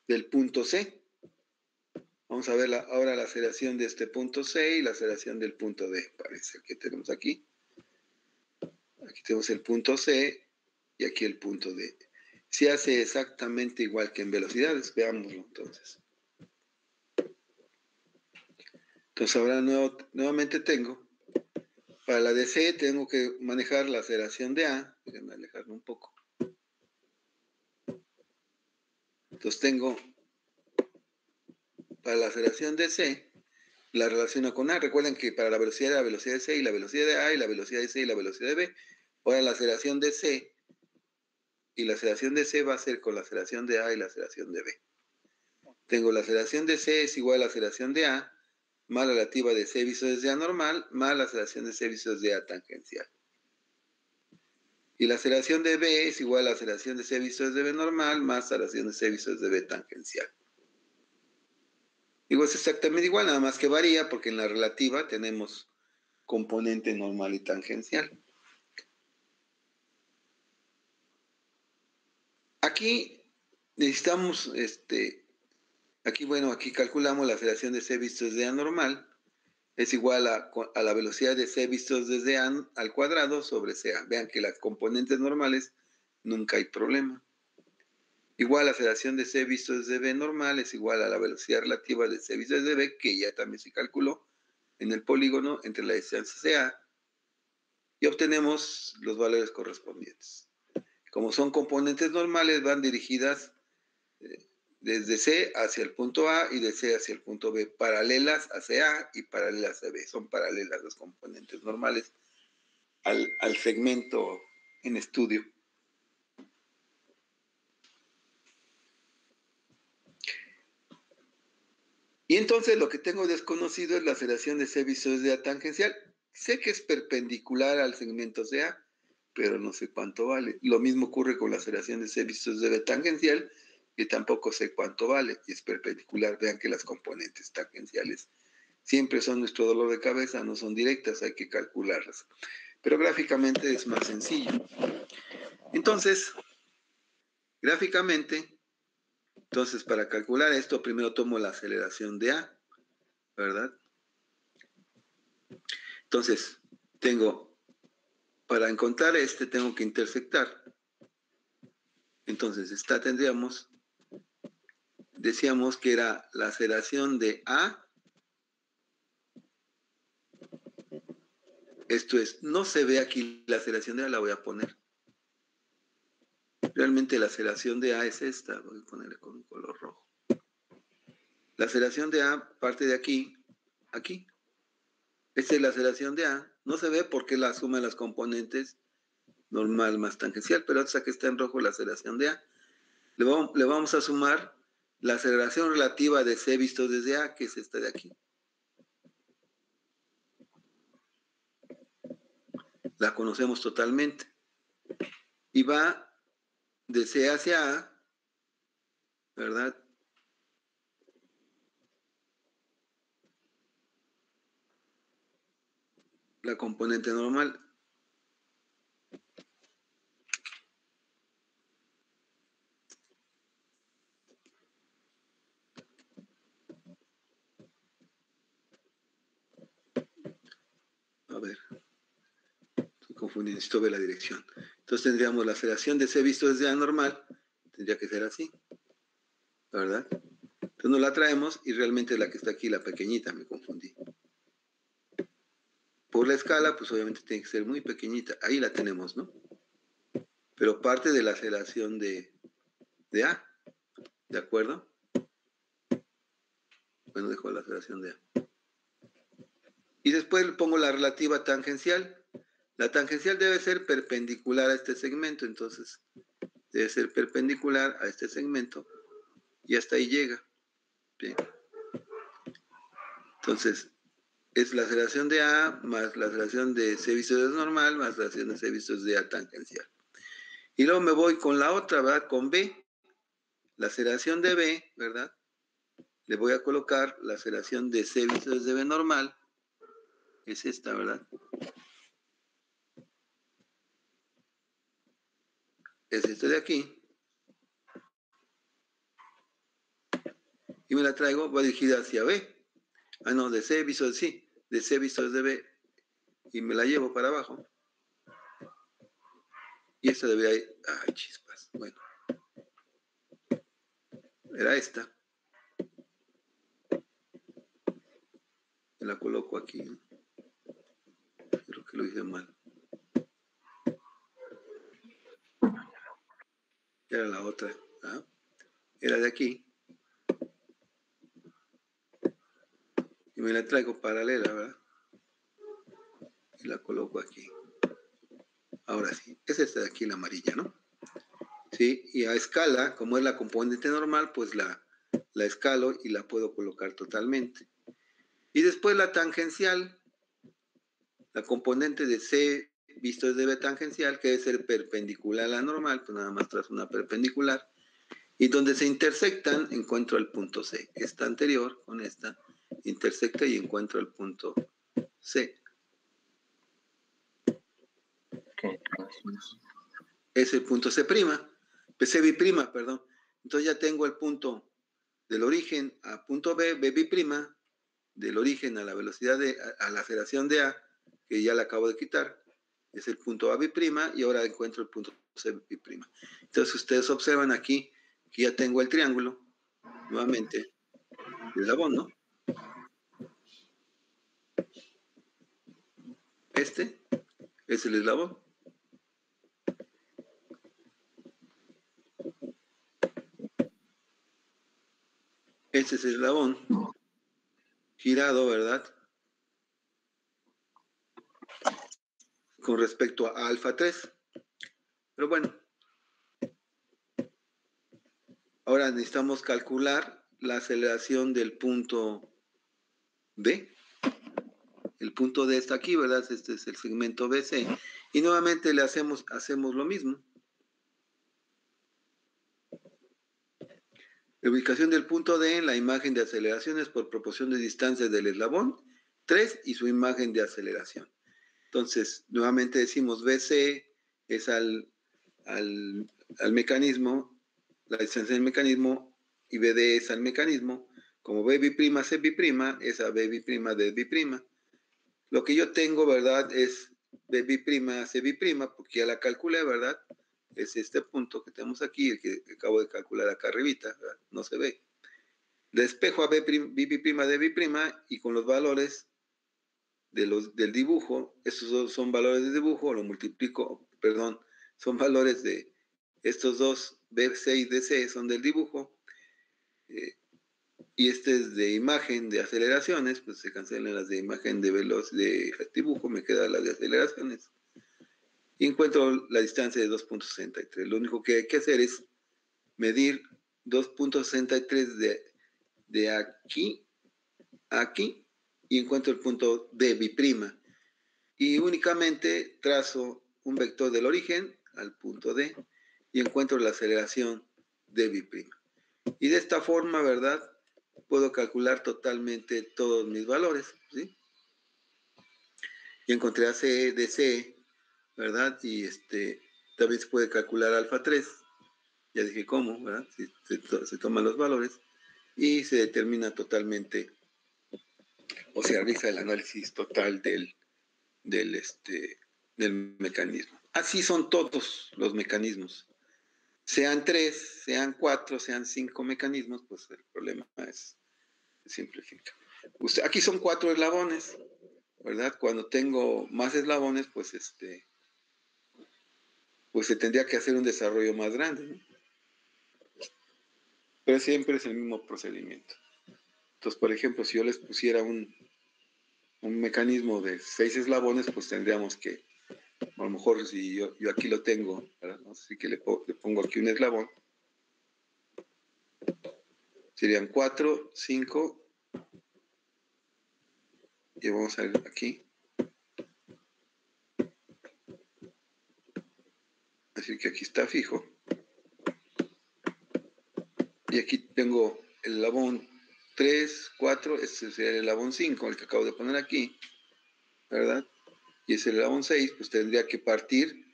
S1: del punto C. Vamos a ver ahora la aceleración de este punto C y la aceleración del punto D. Parece que tenemos aquí. Aquí tenemos el punto C y aquí el punto D. Se hace exactamente igual que en velocidades. Veámoslo entonces. Entonces ahora nuevamente tengo, para la de C tengo que manejar la aceleración de A. Déjenme alejarlo un poco. Entonces tengo, para la aceleración de C, la relaciono con A. Recuerden que para la velocidad de C y la velocidad de A y la velocidad de C y la velocidad de B. Ahora la aceleración de C y la aceleración de C va a ser con la aceleración de A y la aceleración de B. Tengo la aceleración de C es igual a la aceleración de A más la relativa de C visto desde A normal más la aceleración de C visto desde A tangencial. Y la aceleración de B es igual a la aceleración de C visto desde B normal más la aceleración de C visto desde B tangencial. Digo, es exactamente igual, nada más que varía porque en la relativa tenemos componente normal y tangencial. Aquí necesitamos, aquí calculamos la aceleración de C visto desde A normal, es igual a la velocidad de C visto desde A al cuadrado sobre CA. Vean que las componentes normales nunca hay problema. Igual la aceleración de C visto desde B normal es igual a la velocidad relativa de C visto desde B, que ya también se calculó en el polígono entre la distancia CA, y obtenemos los valores correspondientes. Como son componentes normales, van dirigidas desde C hacia el punto A y de C hacia el punto B, paralelas hacia A y paralelas a B. Son paralelas las componentes normales al segmento en estudio. Y entonces lo que tengo desconocido es la aceleración de C visto desde A tangencial. Sé que es perpendicular al segmento CA, pero no sé cuánto vale. Lo mismo ocurre con la aceleración de C visto desde B tangencial, que tampoco sé cuánto vale, y es perpendicular. Vean que las componentes tangenciales siempre son nuestro dolor de cabeza, no son directas, hay que calcularlas. Pero gráficamente es más sencillo. Entonces, gráficamente, para calcular esto, primero tomo la aceleración de A. ¿verdad? Entonces, para encontrar tengo que intersectar. Entonces, decíamos que era la aceleración de A. Esto es, no se ve aquí la aceleración de A, la voy a poner. Realmente la aceleración de A es esta, voy a ponerle con un color rojo. La aceleración de A parte de aquí, aquí. Esta es la aceleración de A. No se ve porque la suma de las componentes normal más tangencial, pero hasta que está en rojo la aceleración de A. Le vamos a sumar la aceleración relativa de C visto desde A, que es esta de aquí. La conocemos totalmente. Y va de C hacia A, ¿verdad? La componente normal. A ver, estoy confundido, necesito ver la dirección. Entonces tendríamos la aceleración de C visto desde A normal, tendría que ser así, ¿verdad? Entonces nos la traemos y realmente la que está aquí, la pequeñita, me confundí. Por la escala, pues obviamente tiene que ser muy pequeñita. Ahí la tenemos, ¿no? Pero parte de la aceleración de A, ¿de acuerdo? Bueno, dejo la aceleración de A. Y después le pongo la relativa tangencial. La tangencial debe ser perpendicular a este segmento, entonces debe ser perpendicular a este segmento y hasta ahí llega. Bien. Entonces, es la aceleración de A más la aceleración de C visto desde normal más la aceleración de C visto desde A tangencial. Y luego me voy con la otra, ¿verdad? Con B. La aceleración de B, ¿verdad? Le voy a colocar la aceleración de C visto desde B normal. Es esta, ¿verdad? Es esta de aquí. Y me la traigo, va dirigida hacia B. Ah, no, de C visto desde sí. De C visto desde B. Y me la llevo para abajo. Y esta debería ir... Ay, chispas. Bueno. Era esta. Me la coloco aquí. Creo que lo hice mal. Era la otra. ¿Ah? Era de aquí. Y me la traigo paralela, ¿verdad? Y la coloco aquí. Ahora sí. Es esta de aquí, la amarilla, ¿no? Sí, y a escala, como es la componente normal, pues la escalo y la puedo colocar totalmente. Y después la tangencial, la componente de C visto desde B tangencial, que debe ser perpendicular a la normal, pues nada más trazo una perpendicular. Y donde se intersectan, encuentro el punto C. Esta anterior con esta intersecta y encuentro el punto C.
S3: Okay.
S1: Es el punto C', C B', perdón. Entonces ya tengo el punto del origen a punto B, B', del origen a la velocidad a la aceleración de A, que ya la acabo de quitar, es el punto AB', y ahora encuentro el punto CB'. Entonces ustedes observan aquí que ya tengo el triángulo, nuevamente, el eslabón, ¿no? Este es el eslabón. Este es el eslabón girado, ¿verdad? Con respecto a alfa 3. Pero bueno, ahora necesitamos calcular la aceleración del punto B. El punto D está aquí, ¿verdad? Este es el segmento BC. Y nuevamente le hacemos lo mismo. La ubicación del punto D en la imagen de aceleraciones por proporción de distancia del eslabón 3 y su imagen de aceleración. Entonces, nuevamente decimos BC es al mecanismo, la distancia del mecanismo, y BD es al mecanismo, como B biprima, C biprima, es a B biprima, D biprima. Lo que yo tengo, ¿verdad? Es B biprima, C biprima, porque ya la calculé, ¿verdad? Es este punto que tenemos aquí, el que acabo de calcular acá arribita, ¿verdad? No se ve. Despejo a B biprima, D biprima, y con los valores del dibujo, estos dos son valores de dibujo, lo multiplico, perdón, son valores de estos dos, BC y DC son del dibujo, y este es de imagen de aceleraciones, pues se cancelan las de imagen de de dibujo, me queda la de aceleraciones, y encuentro la distancia de 2.63. Lo único que hay que hacer es medir 2.63 de aquí a aquí, y encuentro el punto D biprima. Y únicamente trazo un vector del origen al punto D y encuentro la aceleración de biprima. Y de esta forma, ¿verdad? Puedo calcular totalmente todos mis valores, ¿sí? Y encontré a C de C, ¿verdad? Y también se puede calcular alfa 3. Ya dije cómo, ¿verdad? Se toman los valores y se determina totalmente, o se realiza el análisis total del mecanismo. Así son todos los mecanismos. Sean 3, sean 4, sean 5 mecanismos, pues el problema se simplifica. Aquí son 4 eslabones, ¿verdad? Cuando tengo más eslabones, pues pues se tendría que hacer un desarrollo más grande, ¿no? Pero siempre es el mismo procedimiento. Entonces, por ejemplo, si yo les pusiera un mecanismo de 6 eslabones, pues tendríamos que, a lo mejor si yo aquí lo tengo, ¿verdad? Así que le pongo aquí un eslabón, serían 4, 5, y vamos a ver aquí. Así que aquí está fijo. Y aquí tengo el eslabón 3, 4, este sería el eslabón 5, el que acabo de poner aquí, ¿verdad? Y es el eslabón 6, pues tendría que partir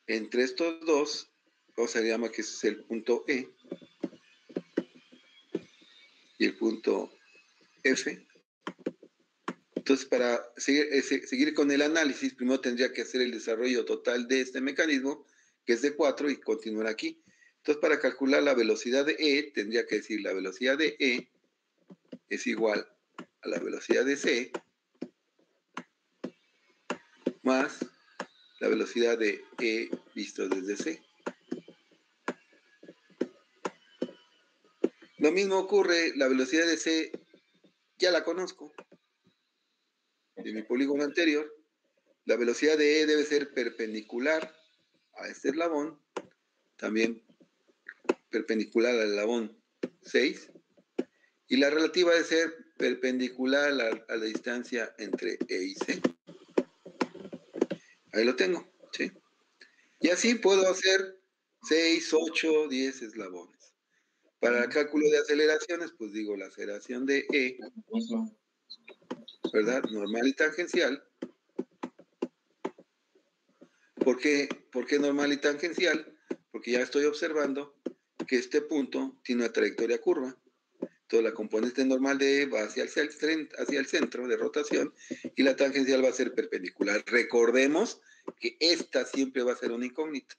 S1: entre estos dos, vamos a llamar que es el punto E y el punto F. Entonces, para seguir con el análisis, primero tendría que hacer el desarrollo total de este mecanismo, que es de 4, y continuar aquí. Entonces, para calcular la velocidad de E, tendría que decir la velocidad de E es igual a la velocidad de C más la velocidad de E visto desde C. Lo mismo ocurre, la velocidad de C ya la conozco de mi polígono anterior. La velocidad de E debe ser perpendicular a este eslabón, también perpendicular al eslabón 6, y la relativa debe ser perpendicular a la distancia entre E y C. Ahí lo tengo, ¿sí? Y así puedo hacer 6, 8, 10 eslabones. Para el cálculo de aceleraciones, pues digo la aceleración de E, ¿verdad? Normal y tangencial. ¿Por qué normal y tangencial? Porque ya estoy observando que este punto tiene una trayectoria curva. Entonces la componente normal de E va hacia el centro de rotación y la tangencial va a ser perpendicular. Recordemos que esta siempre va a ser una incógnita.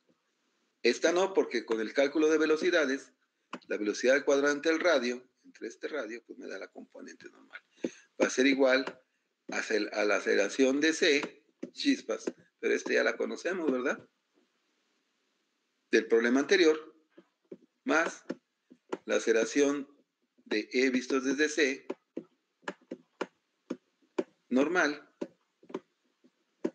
S1: Esta no, porque con el cálculo de velocidades, la velocidad del cuadrante del radio, entre este radio, pues me da la componente normal. Va a ser igual a la aceleración de C, chispas, pero ya la conocemos, ¿verdad? Del problema anterior, más la aceleración de E vistos desde C, normal,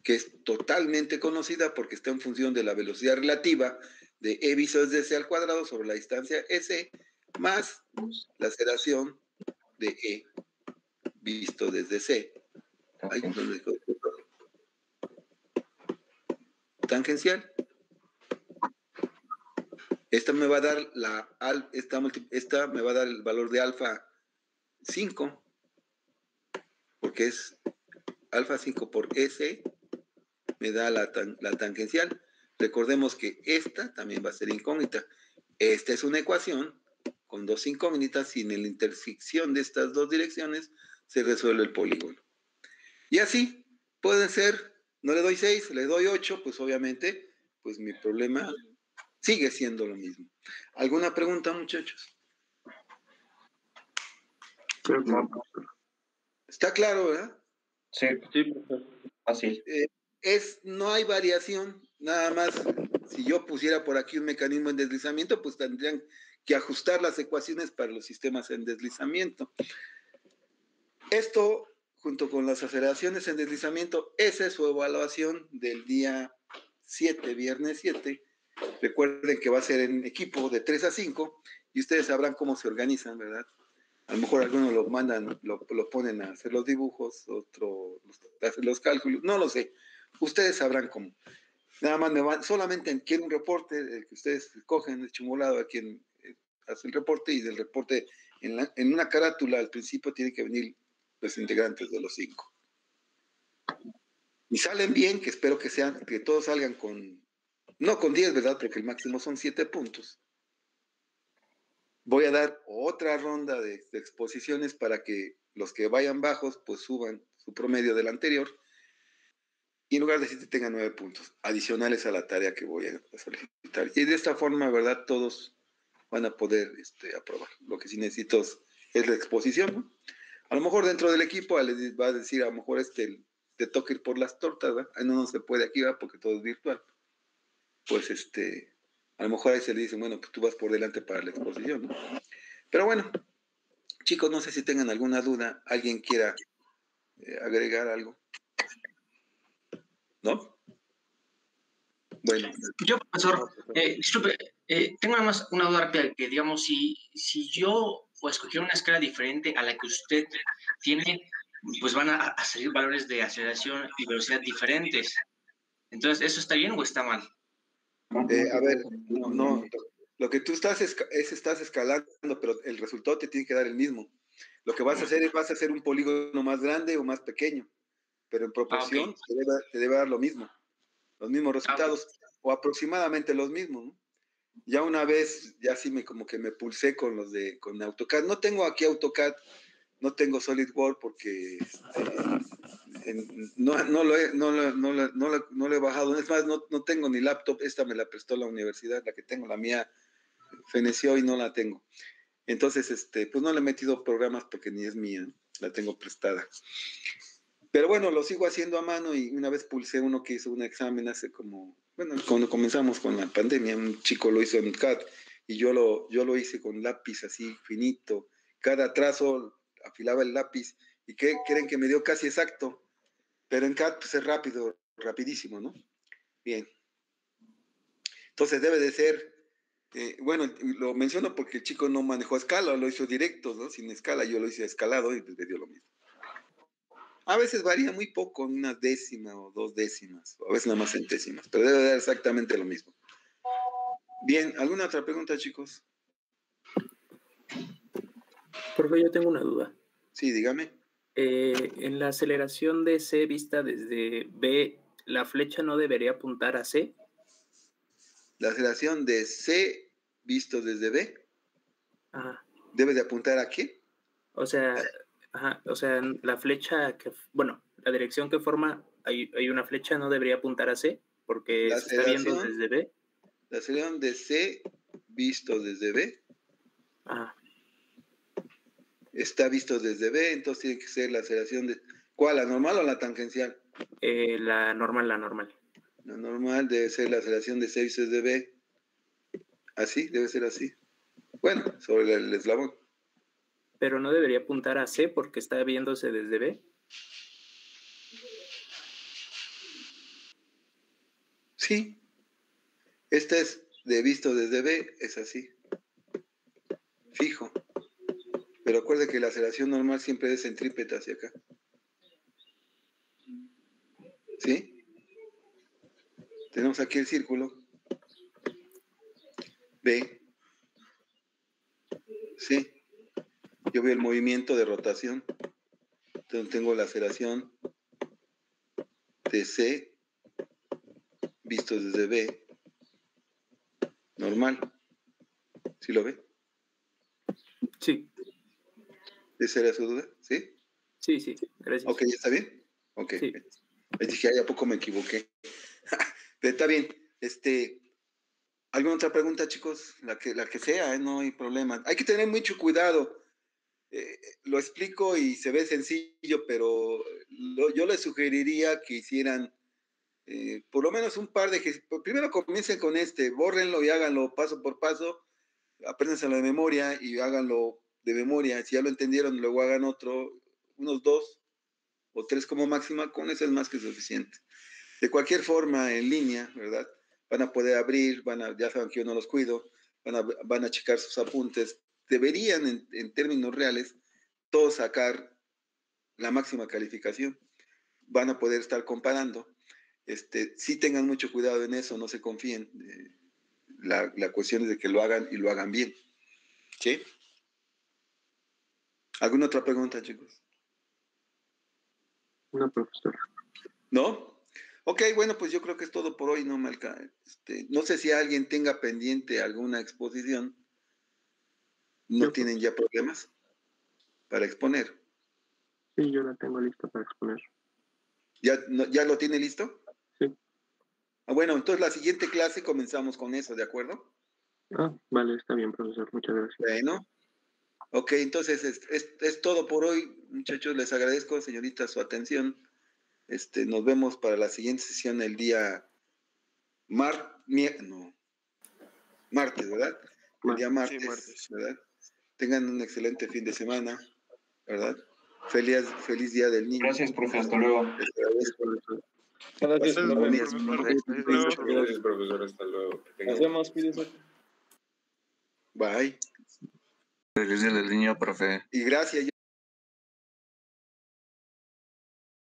S1: que es totalmente conocida porque está en función de la velocidad relativa de E visto desde C al cuadrado sobre la distancia S, más la aceleración de E visto desde C. Ahí es donde tangencial. Esta me va a dar esta me va a dar el valor de alfa 5, porque es alfa 5 por S, me da la tangencial. Recordemos que esta también va a ser incógnita. Esta es una ecuación con dos incógnitas y en la intersección de estas dos direcciones se resuelve el polígono. Y así pueden ser, no le doy 6, le doy 8, pues obviamente, pues mi problema sigue siendo lo mismo. ¿Alguna pregunta, muchachos? Está claro, ¿verdad?
S3: Sí, fácil.
S1: No hay variación, nada más. Si yo pusiera por aquí un mecanismo en deslizamiento, pues tendrían que ajustar las ecuaciones para los sistemas en deslizamiento. Esto, junto con las aceleraciones en deslizamiento, esa es su evaluación del día 7, viernes 7. Recuerden que va a ser en equipo de 3 a 5 y ustedes sabrán cómo se organizan, ¿verdad? A lo mejor algunos lo mandan, lo ponen a hacer los dibujos, otro hacer los cálculos, no lo sé. Ustedes sabrán cómo. Nada más solamente quiero un reporte, el que ustedes cogen el chumulado a quien hace el reporte, y del reporte en una carátula al principio tienen que venir los integrantes de los 5. Y salen bien, que espero que todos salgan no con 10, ¿verdad? Porque el máximo son 7 puntos. Voy a dar otra ronda de exposiciones para que los que vayan bajos pues suban su promedio del anterior, y en lugar de 7 tengan 9 puntos adicionales a la tarea que voy a solicitar. Y de esta forma, ¿verdad? Todos van a poder aprobar. Lo que sí necesito es la exposición, ¿no? A lo mejor dentro del equipo les va a decir, a lo mejor te toca ir por las tortas, ¿verdad? Ahí no se puede aquí, ¿verdad? Porque todo es virtual. Pues a lo mejor ahí se le dice, bueno, pues tú vas por delante para la exposición, ¿no? Pero bueno, chicos, no sé si tengan alguna duda, alguien quiera agregar algo. ¿No? Bueno.
S4: Yo, profesor, disculpe, tengo nada más una duda rápida, que digamos, si yo escogiera una escala diferente a la que usted tiene, pues van a salir valores de aceleración y velocidad diferentes. Entonces, ¿eso está bien o está mal?
S1: A ver, no, lo que tú estás escalando, pero el resultado te tiene que dar el mismo. Lo que vas a hacer es un polígono más grande o más pequeño, pero en proporción okay, te debe dar lo mismo, los mismos resultados, o aproximadamente los mismos, ¿no? Ya una vez, ya sí como que me pulsé con AutoCAD. No tengo aquí AutoCAD, no tengo SolidWorks porque no lo he bajado. Es más, no tengo ni laptop. Esta me la prestó la universidad, la que tengo, la mía feneció y no la tengo. Entonces, pues no le he metido programas porque ni es mía, la tengo prestada. Pero bueno, lo sigo haciendo a mano, y una vez pulsé uno que hizo un examen hace cuando comenzamos con la pandemia, un chico lo hizo en CAD y yo lo hice con lápiz así finito. Cada trazo afilaba el lápiz y creen que me dio casi exacto, pero en CAD pues es rapidísimo, ¿no? Bien. Entonces debe de ser, bueno, lo menciono porque el chico no manejó escala, lo hizo directo, ¿no? Sin escala, yo lo hice escalado y pues me dio lo mismo. A veces varía muy poco, una décima o 2 décimas, o a veces nada más centésimas, pero debe dar exactamente lo mismo. Bien, ¿alguna otra pregunta, chicos?
S5: Profe, yo tengo una duda.
S1: Sí, dígame.
S5: En la aceleración de C vista desde B, ¿la flecha no debería apuntar a C?
S1: La aceleración de C visto desde B.
S5: Ajá.
S1: ¿Debe de apuntar a qué?
S5: O sea, la flecha la dirección que forma, hay una flecha, no debería apuntar a C, porque se está viendo desde B.
S1: La aceleración de C visto desde B.
S5: Ajá.
S1: Está visto desde B, entonces tiene que ser la aceleración de... ¿Cuál? ¿La normal o la tangencial?
S5: La normal.
S1: La normal debe ser la aceleración de C visto desde B. Así, debe ser así. Bueno, sobre el eslabón.
S5: Pero no debería apuntar a C porque está viéndose desde B.
S1: Sí. Este es de visto desde B, es así. Fijo. Pero acuerde que la aceleración normal siempre es centrípeta hacia acá. ¿Sí? Tenemos aquí el círculo. B. ¿Sí? Yo veo el movimiento de rotación. Entonces tengo la aceleración de C visto desde B. Normal. ¿Sí lo ve? ¿Esa era su duda? ¿Sí?
S5: Sí, gracias.
S1: Ok, ¿está bien? Ok.
S5: Sí.
S1: Les dije, ay, ¿a poco me equivoqué? Pero está bien. ¿Alguna otra pregunta, chicos? La que sea, no hay problema. Hay que tener mucho cuidado. Lo explico y se ve sencillo, pero yo les sugeriría que hicieran por lo menos un par de ejercicios. Primero comiencen con bórrenlo y háganlo paso por paso, apréndanselo de memoria y háganlo de memoria. Si ya lo entendieron, luego hagan unos 2 o 3 como máxima, con eso es más que suficiente. De cualquier forma, en línea, ¿verdad? Van a poder abrir, ya saben que yo no los cuido, van a checar sus apuntes. Deberían, en términos reales, todos sacar la máxima calificación. Van a poder estar comparando. Sí tengan mucho cuidado en eso, no se confíen. La cuestión es de que lo hagan y lo hagan bien. ¿Sí? ¿Alguna otra pregunta, chicos?
S2: No, profesor.
S1: ¿No? Ok, bueno, pues yo creo que es todo por hoy, ¿no, Malca? No sé si alguien tenga pendiente alguna exposición. ¿No tienen ya problemas para exponer?
S2: Sí, yo la tengo lista para exponer.
S1: ¿Ya lo tiene listo?
S2: Sí.
S1: Bueno, entonces la siguiente clase comenzamos con eso, ¿de acuerdo?
S2: Vale, está bien, profesor. Muchas gracias.
S1: Bueno. Ok, entonces es todo por hoy, muchachos. Les agradezco, señorita, su atención. Nos vemos para la siguiente sesión el día martes, ¿verdad? El día martes, sí, martes, ¿verdad? Tengan un excelente fin de semana, ¿verdad? Feliz Día del Niño.
S3: Gracias, profe. Hasta luego.
S1: Les agradezco.
S6: Gracias,
S2: Gracias, profesor. Hasta luego.
S6: Nos vemos, cuídense.
S1: Bye.
S3: Feliz Día del Niño, profe.
S1: Y gracias.